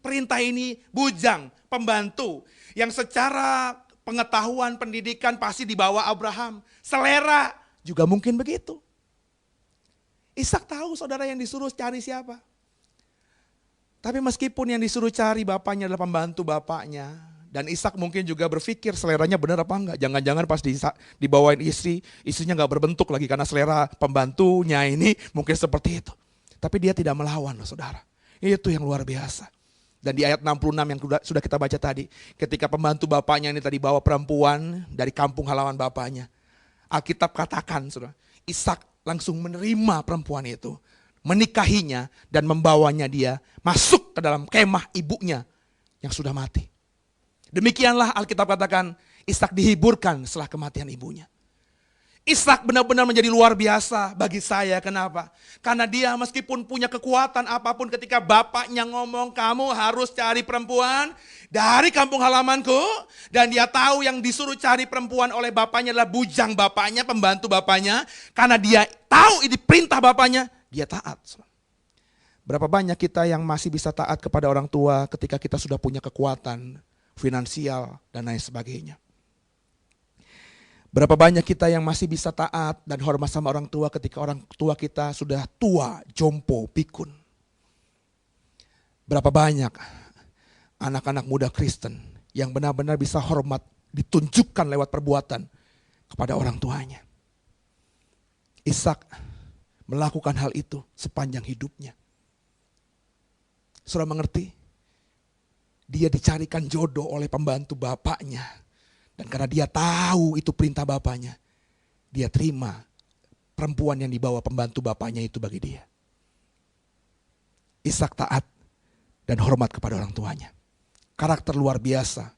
perintah ini bujang, pembantu. Yang secara pengetahuan, pendidikan pasti di bawah Abraham. Selera juga mungkin begitu. Ishak tahu saudara yang disuruh cari siapa. Tapi meskipun yang disuruh cari bapaknya adalah pembantu bapaknya. Dan Ishak mungkin juga berpikir seleranya benar apa enggak. Jangan-jangan pas dibawain istri, istrinya enggak berbentuk lagi karena selera pembantunya ini mungkin seperti itu. Tapi dia tidak melawan loh saudara. Itu yang luar biasa. Dan di ayat 66 yang sudah kita baca tadi. Ketika pembantu bapaknya ini tadi bawa perempuan dari kampung halaman bapaknya. Alkitab katakan saudara, Ishak langsung menerima perempuan itu. Menikahinya dan membawanya dia masuk ke dalam kemah ibunya yang sudah mati. Demikianlah Alkitab katakan Ishak dihiburkan setelah kematian ibunya. Ishak benar-benar menjadi luar biasa bagi saya. Kenapa? Karena dia meskipun punya kekuatan apapun ketika bapaknya ngomong kamu harus cari perempuan dari kampung halamanku. Dan dia tahu yang disuruh cari perempuan oleh bapaknya adalah bujang bapaknya, pembantu bapaknya. Karena dia tahu ini perintah bapaknya, dia taat. Berapa banyak kita yang masih bisa taat kepada orang tua ketika kita sudah punya kekuatan finansial dan lain sebagainya. Berapa banyak kita yang masih bisa taat dan hormat sama orang tua ketika orang tua kita sudah tua, jompo, pikun. Berapa banyak anak-anak muda Kristen yang benar-benar bisa hormat ditunjukkan lewat perbuatan kepada orang tuanya. Ishak melakukan hal itu sepanjang hidupnya. Saudara mengerti? Dia dicarikan jodoh oleh pembantu bapaknya. Dan karena dia tahu itu perintah bapaknya, dia terima perempuan yang dibawa pembantu bapaknya itu bagi dia. Ishak taat dan hormat kepada orang tuanya. Karakter luar biasa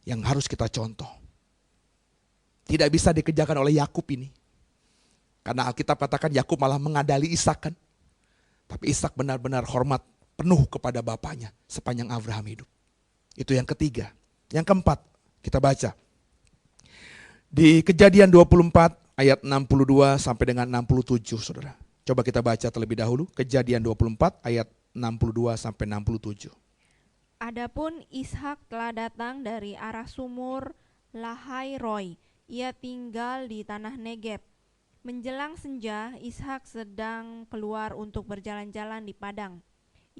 yang harus kita contoh. Tidak bisa dikerjakan oleh Yakub ini. Karena Alkitab katakan Yakub malah mengadali Ishak kan. Tapi Ishak benar-benar hormat penuh kepada bapaknya sepanjang Abraham hidup. Itu yang ketiga. Yang keempat, kita baca. Di Kejadian 24 ayat 62 sampai dengan 67 saudara. Coba kita baca terlebih dahulu. Kejadian 24 ayat 62 sampai 67. Adapun Ishak telah datang dari arah sumur Lahai Roi. Ia tinggal di tanah Negeb. Menjelang senja, Ishak sedang keluar untuk berjalan-jalan di padang.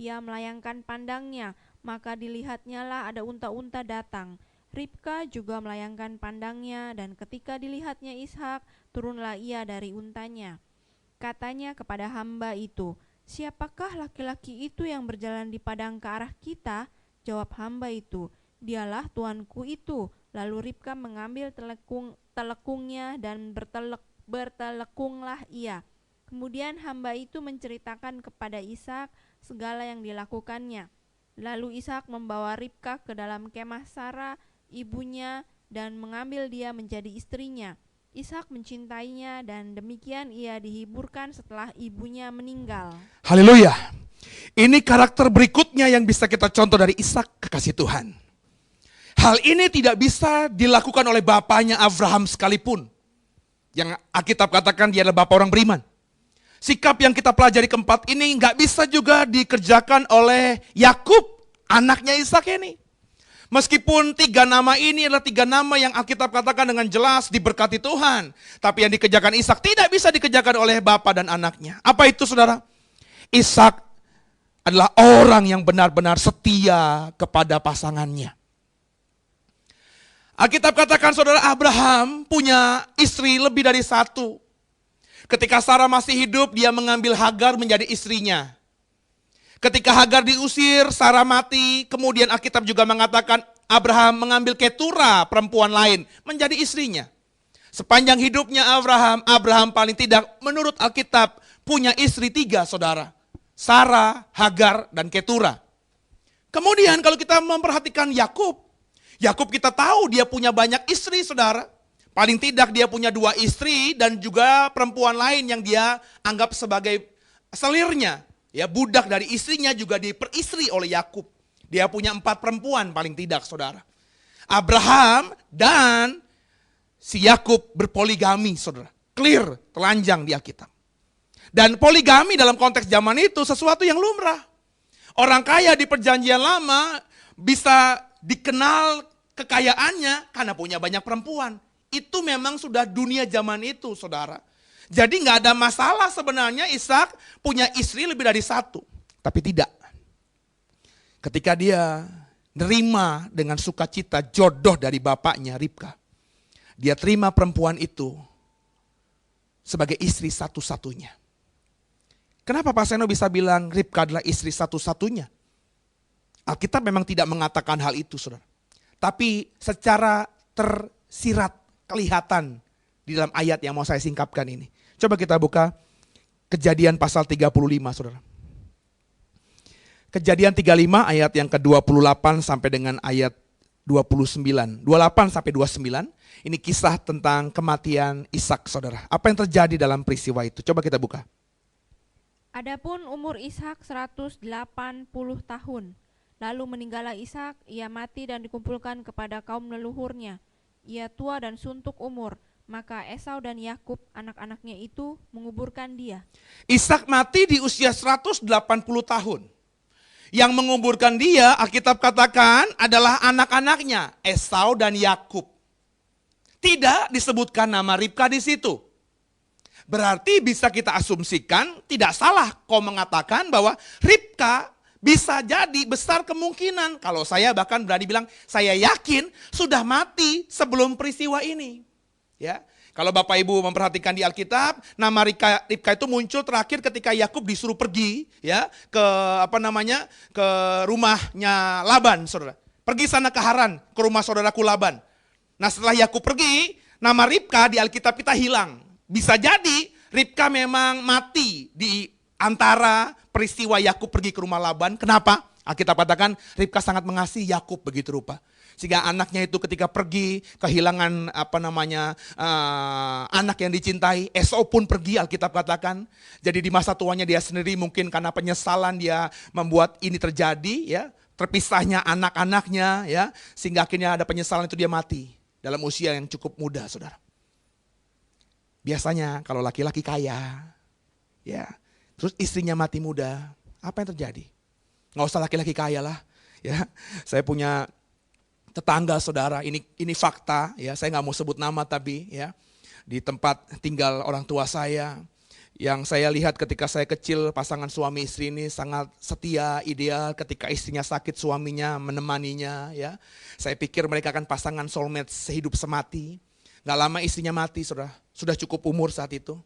Ia melayangkan pandangnya, maka dilihatnyalah ada unta-unta datang. Ribka juga melayangkan pandangnya, dan ketika dilihatnya Ishak, turunlah ia dari untanya. Katanya kepada hamba itu, siapakah laki-laki itu yang berjalan di padang ke arah kita? Jawab hamba itu, dialah tuanku itu. Lalu Ribka mengambil telekungnya dan bertelekunglah ia. Kemudian hamba itu menceritakan kepada Ishak segala yang dilakukannya. Lalu Ishak membawa Ribka ke dalam kemah Sarah ibunya dan mengambil dia menjadi istrinya. Ishak mencintainya dan demikian ia dihiburkan setelah ibunya meninggal. Haleluya. Ini karakter berikutnya yang bisa kita contoh dari Ishak, kekasih Tuhan. Hal ini tidak bisa dilakukan oleh bapaknya Abraham sekalipun. Yang Alkitab katakan dia adalah bapak orang beriman. Sikap yang kita pelajari keempat ini nggak bisa juga dikerjakan oleh Yakub, anaknya Ishak ini. Meskipun tiga nama ini adalah tiga nama yang Alkitab katakan dengan jelas diberkati Tuhan. Tapi yang dikerjakan Ishak tidak bisa dikerjakan oleh bapa dan anaknya. Apa itu saudara? Ishak adalah orang yang benar-benar setia kepada pasangannya. Alkitab katakan saudara Abraham punya istri lebih dari satu. Ketika Sarah masih hidup, dia mengambil Hagar menjadi istrinya. Ketika Hagar diusir, Sarah mati, kemudian Alkitab juga mengatakan Abraham mengambil Ketura, perempuan lain, menjadi istrinya. Sepanjang hidupnya Abraham paling tidak menurut Alkitab punya istri 3 saudara. Sarah, Hagar, dan Ketura. Kemudian kalau kita memperhatikan Yakub kita tahu dia punya banyak istri saudara. Paling tidak dia punya 2 istri dan juga perempuan lain yang dia anggap sebagai selirnya. Ya, budak dari istrinya juga diperistri oleh Yakub. Dia punya 4 perempuan paling tidak saudara. Abraham dan si Yakub berpoligami saudara. Clear, telanjang di Alkitab. Dan poligami dalam konteks zaman itu sesuatu yang lumrah. Orang kaya di perjanjian lama bisa dikenal kekayaannya karena punya banyak perempuan. Itu memang sudah dunia zaman itu saudara. Jadi nggak ada masalah sebenarnya Ishak punya istri lebih dari 1. Tapi tidak. Ketika dia nerima dengan sukacita jodoh dari bapaknya Ribka. Dia terima perempuan itu sebagai istri satu-satunya. Kenapa Pak Seno bisa bilang Ribka adalah istri satu-satunya? Alkitab memang tidak mengatakan hal itu saudara. Tapi secara tersirat kelihatan di dalam ayat yang mau saya singkapkan ini. Coba kita buka Kejadian pasal 35 saudara. Kejadian 35 ayat yang ke-28 sampai dengan ayat 29. 28 sampai 29. Ini kisah tentang kematian Ishak saudara. Apa yang terjadi dalam peristiwa itu? Coba kita buka. Adapun umur Ishak 180 tahun. Lalu meninggallah Ishak, ia mati dan dikumpulkan kepada kaum leluhurnya. Ia tua dan suntuk umur, maka Esau dan Yakub anak-anaknya itu menguburkan dia. Ishak mati di usia 180 tahun. Yang menguburkan dia, Alkitab katakan adalah anak-anaknya, Esau dan Yakub. Tidak disebutkan nama Ribka di situ. Berarti bisa kita asumsikan tidak salah kau mengatakan bahwa Ribka bisa jadi besar kemungkinan, kalau saya bahkan berani bilang, saya yakin sudah mati sebelum peristiwa ini. Ya, kalau Bapak Ibu memperhatikan di Alkitab, nama Ribka itu muncul terakhir ketika Yakub disuruh pergi, ya, ke ke rumahnya Laban, saudara. Pergi sana ke Haran, ke rumah saudaraku Laban. Nah, setelah Yakub pergi, nama Ribka di Alkitab kita hilang. Bisa jadi Ribka memang mati di antara peristiwa Yakub pergi ke rumah Laban. Kenapa? Alkitab katakan Ribka sangat mengasihi Yakub begitu rupa. Sehingga anaknya itu ketika pergi kehilangan anak yang dicintai. Esau pun pergi, Alkitab katakan. Jadi di masa tuanya dia sendiri mungkin karena penyesalan dia membuat ini terjadi, ya. Terpisahnya anak-anaknya, ya. Sehingga akhirnya ada penyesalan itu dia mati dalam usia yang cukup muda, saudara. Biasanya kalau laki-laki kaya, ya, terus istrinya mati muda, apa yang terjadi? Nggak usah laki-laki kaya lah, ya. Saya punya tetangga saudara, ini fakta, ya. Saya nggak mau sebut nama tapi, ya, di tempat tinggal orang tua saya, yang saya lihat ketika saya kecil pasangan suami istri ini sangat setia, ideal. Ketika istrinya sakit suaminya menemaninya, ya. Saya pikir mereka akan pasangan soulmate sehidup semati. Gak lama istrinya mati, saudara. Sudah cukup umur saat itu.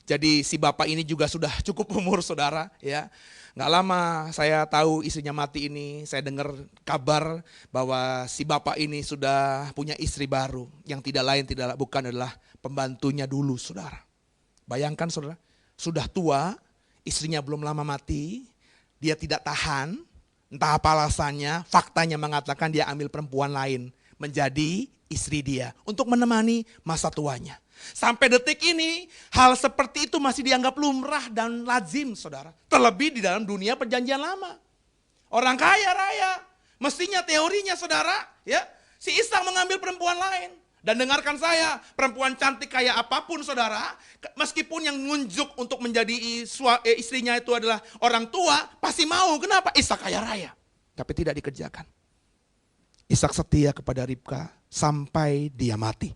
Jadi si bapak ini juga sudah cukup umur, saudara. Ya, gak lama saya tahu istrinya mati ini. Saya dengar kabar bahwa si bapak ini sudah punya istri baru. Yang tidak lain bukan adalah pembantunya dulu, saudara. Bayangkan, saudara. Sudah tua, istrinya belum lama mati. Dia tidak tahan. Entah apa alasannya, faktanya mengatakan dia ambil perempuan lain menjadi istri dia untuk menemani masa tuanya. Sampai detik ini hal seperti itu masih dianggap lumrah dan lazim, saudara. Terlebih di dalam dunia perjanjian lama. Orang kaya raya, mestinya teorinya, saudara, ya, si Ishak mengambil perempuan lain. Dan dengarkan saya, perempuan cantik kayak apapun, saudara, meskipun yang nunjuk untuk menjadi istrinya itu adalah orang tua, pasti mau. Kenapa? Ishak kaya raya. Tapi tidak dikerjakan. Ishak setia kepada Ribka sampai dia mati.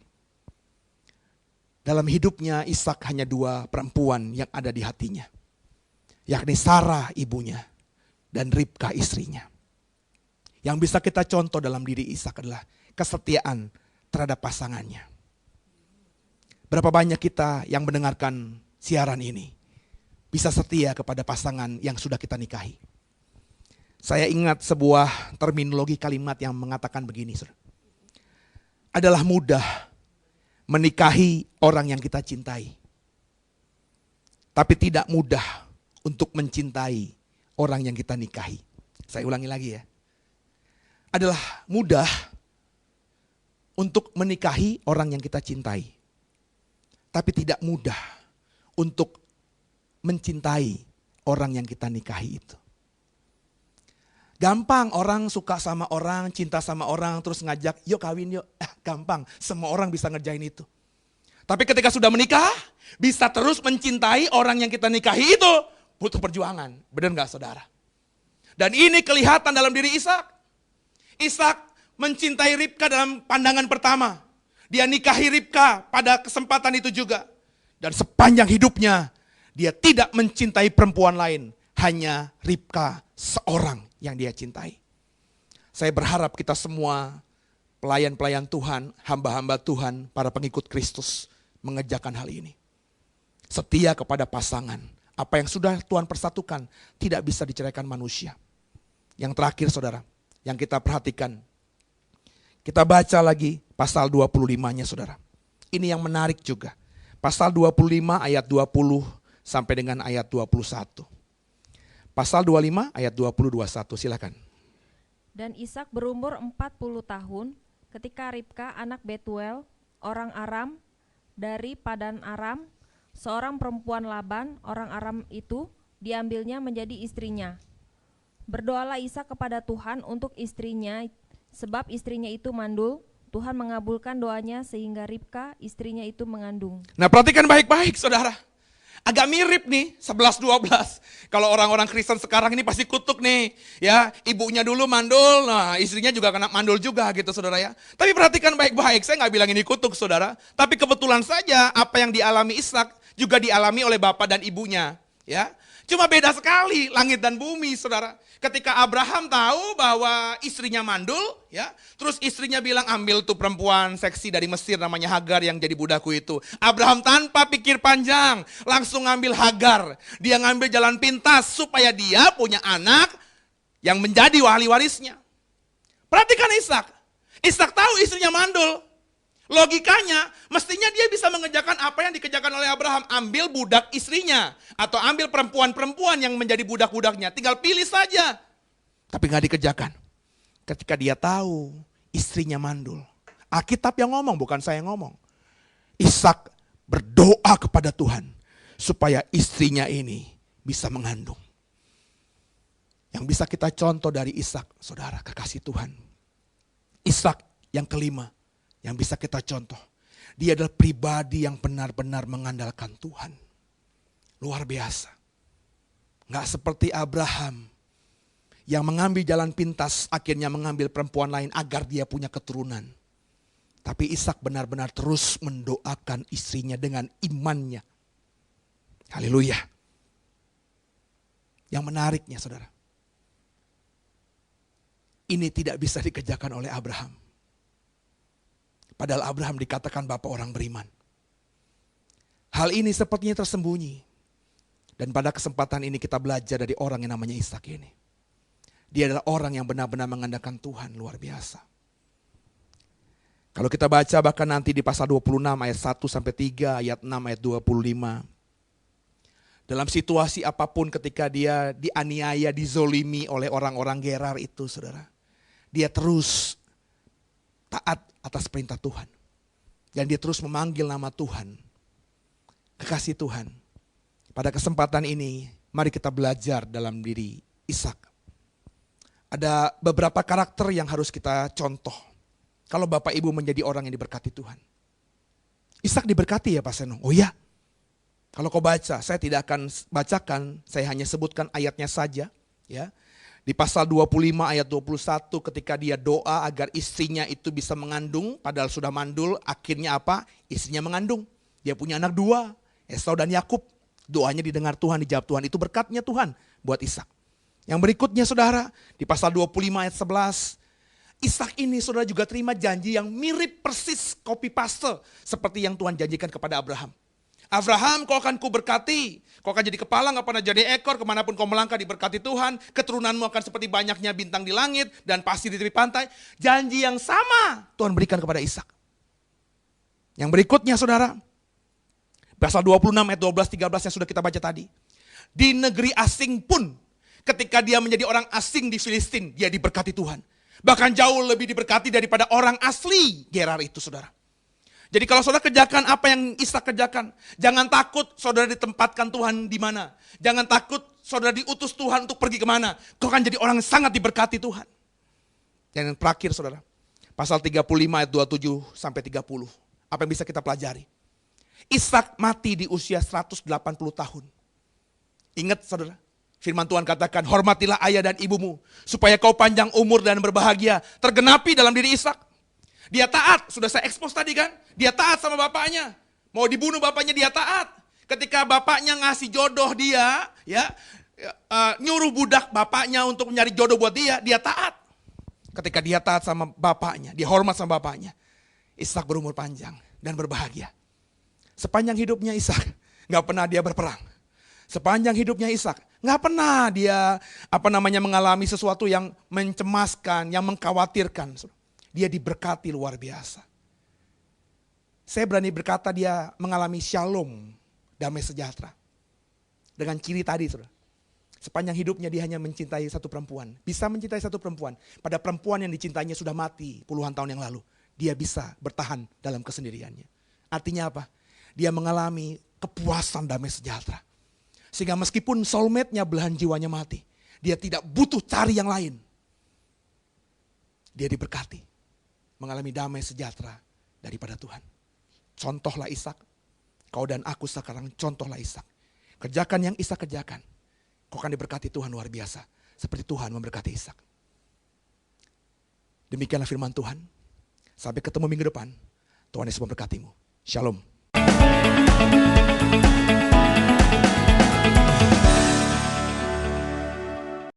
Dalam hidupnya Ishak hanya 2 perempuan yang ada di hatinya. Yakni Sarah ibunya dan Ribka istrinya. Yang bisa kita contoh dalam diri Ishak adalah kesetiaan terhadap pasangannya. Berapa banyak kita yang mendengarkan siaran ini bisa setia kepada pasangan yang sudah kita nikahi. Saya ingat sebuah terminologi kalimat yang mengatakan begini, saudara. Adalah mudah menikahi orang yang kita cintai. Tapi tidak mudah untuk mencintai orang yang kita nikahi. Saya ulangi lagi ya. Adalah mudah untuk menikahi orang yang kita cintai. Tapi tidak mudah untuk mencintai orang yang kita nikahi itu. Gampang orang suka sama orang, cinta sama orang, terus ngajak, yuk kawin yuk. Gampang, semua orang bisa ngerjain itu. Tapi ketika sudah menikah, bisa terus mencintai orang yang kita nikahi itu, butuh perjuangan. Benar gak saudara? Dan ini kelihatan dalam diri Ishak. Ishak mencintai Ribka dalam pandangan pertama. Dia nikahi Ribka pada kesempatan itu juga. Dan sepanjang hidupnya, dia tidak mencintai perempuan lain. Hanya Ribka seorang yang dia cintai. Saya berharap kita semua pelayan-pelayan Tuhan, hamba-hamba Tuhan, para pengikut Kristus mengerjakan hal ini. Setia kepada pasangan. Apa yang sudah Tuhan persatukan tidak bisa diceraikan manusia. Yang terakhir saudara, yang kita perhatikan. Kita baca lagi pasal 25-nya saudara. Ini yang menarik juga. Pasal 25 ayat 20 sampai dengan ayat 21. Pasal 25 ayat 20-21, silakan. Dan Ishak berumur 40 tahun ketika Ribka anak Betuel, orang Aram, dari Padan Aram, seorang perempuan Laban, orang Aram itu, diambilnya menjadi istrinya. Berdoalah Ishak kepada Tuhan untuk istrinya, sebab istrinya itu mandul. Tuhan mengabulkan doanya sehingga Ribka istrinya itu mengandung. Nah perhatikan baik-baik saudara. Agak mirip nih 11-12. Kalau orang-orang Kristen sekarang ini pasti kutuk nih. Ya, ibunya dulu mandul, nah istrinya juga kena mandul juga gitu saudara ya. Tapi perhatikan baik-baik, saya nggak bilang ini kutuk saudara. Tapi kebetulan saja apa yang dialami Ishak juga dialami oleh bapak dan ibunya. Ya, cuma beda sekali langit dan bumi saudara. Ketika Abraham tahu bahwa istrinya mandul, ya, terus istrinya bilang ambil tuh perempuan seksi dari Mesir namanya Hagar yang jadi budakku itu. Abraham tanpa pikir panjang langsung ngambil Hagar. Dia ngambil jalan pintas supaya dia punya anak yang menjadi ahli warisnya. Perhatikan Ishak. Ishak tahu istrinya mandul. Logikanya mestinya dia bisa mengerjakan apa yang dikerjakan oleh Abraham. Ambil budak istrinya. Atau ambil perempuan-perempuan yang menjadi budak-budaknya. Tinggal pilih saja. Tapi gak dikerjakan. Ketika dia tahu istrinya mandul. Alkitab yang ngomong, bukan saya yang ngomong. Ishak berdoa kepada Tuhan. Supaya istrinya ini bisa mengandung. Yang bisa kita contoh dari Ishak, saudara, kekasih Tuhan. Ishak yang kelima. Yang bisa kita contoh. Dia adalah pribadi yang benar-benar mengandalkan Tuhan. Luar biasa. Nggak seperti Abraham. Yang mengambil jalan pintas akhirnya mengambil perempuan lain agar dia punya keturunan. Tapi Ishak benar-benar terus mendoakan istrinya dengan imannya. Haleluya. Yang menariknya saudara. Ini tidak bisa dikerjakan oleh Abraham. Padahal Abraham dikatakan bapak orang beriman. Hal ini sepertinya tersembunyi. Dan pada kesempatan ini kita belajar dari orang yang namanya Ishak ini. Dia adalah orang yang benar-benar mengandalkan Tuhan, luar biasa. Kalau kita baca bahkan nanti di pasal 26 ayat 1-3, ayat 6, ayat 25. Dalam situasi apapun ketika dia dianiaya, dizolimi oleh orang-orang Gerar itu saudara. Dia terus taat atas perintah Tuhan. Dan dia terus memanggil nama Tuhan. Kekasih Tuhan. Pada kesempatan ini, mari kita belajar dalam diri Ishak. Ada beberapa karakter yang harus kita contoh. Kalau Bapak Ibu menjadi orang yang diberkati Tuhan. Ishak diberkati ya Pak Seno? Oh iya. Kalau kau baca, saya tidak akan bacakan, saya hanya sebutkan ayatnya saja. Ya. Di pasal 25 ayat 21 ketika dia doa agar istrinya itu bisa mengandung. Padahal sudah mandul, akhirnya apa? Istrinya mengandung. Dia punya anak 2, Esau dan Yakub. Doanya didengar Tuhan, dijawab Tuhan. Itu berkatnya Tuhan buat Ishak. Yang berikutnya saudara, di pasal 25 ayat 11. Ishak ini saudara juga terima janji yang mirip persis copy paste. Seperti yang Tuhan janjikan kepada Abraham. Abraham, kau akan kuberkati. Kau akan jadi kepala, gak pernah jadi ekor. Kemanapun kau melangkah diberkati Tuhan. Keturunanmu akan seperti banyaknya bintang di langit dan pasir di tepi pantai. Janji yang sama Tuhan berikan kepada Ishak. Yang berikutnya saudara, pasal 26 ayat 12-13 yang sudah kita baca tadi. Di negeri asing pun, ketika dia menjadi orang asing di Filistin, dia diberkati Tuhan. Bahkan jauh lebih diberkati daripada orang asli Gerar itu saudara. Jadi kalau saudara kerjakan apa yang Ishak kerjakan, jangan takut saudara ditempatkan Tuhan di mana. Jangan takut saudara diutus Tuhan untuk pergi kemana. Kau akan jadi orang yang sangat diberkati Tuhan. Dan yang terakhir saudara, pasal 35 ayat 27 sampai 30. Apa yang bisa kita pelajari? Ishak mati di usia 180 tahun. Ingat saudara, firman Tuhan katakan, hormatilah ayah dan ibumu, supaya kau panjang umur dan berbahagia. Tergenapi dalam diri Ishak. Dia taat, sudah saya expose tadi kan. Dia taat sama bapaknya. Mau dibunuh bapaknya, dia taat. Ketika bapaknya ngasih jodoh dia, nyuruh budak bapaknya untuk mencari jodoh buat dia taat. Ketika dia taat sama bapaknya, dia hormat sama bapaknya, Ishak berumur panjang dan berbahagia. Sepanjang hidupnya Ishak, gak pernah dia berperang. Sepanjang hidupnya Ishak, gak pernah dia mengalami sesuatu yang mencemaskan, yang mengkhawatirkan. Dia diberkati luar biasa. Saya berani berkata dia mengalami shalom, damai sejahtera. Dengan ciri tadi, saudara. Sepanjang hidupnya dia hanya mencintai satu perempuan. Bisa mencintai satu perempuan. Pada perempuan yang dicintainya sudah mati puluhan tahun yang lalu. Dia bisa bertahan dalam kesendiriannya. Artinya apa? Dia mengalami kepuasan damai sejahtera. Sehingga meskipun soulmate-nya belahan jiwanya mati, dia tidak butuh cari yang lain. Dia diberkati. Mengalami damai sejahtera daripada Tuhan. Contohlah Ishak. Kau dan aku sekarang contohlah Ishak. Kerjakan yang Ishak kerjakan. Kau akan diberkati Tuhan luar biasa. Seperti Tuhan memberkati Ishak. Demikianlah firman Tuhan. Sampai ketemu minggu depan. Tuhan Yesus memberkatimu. Shalom.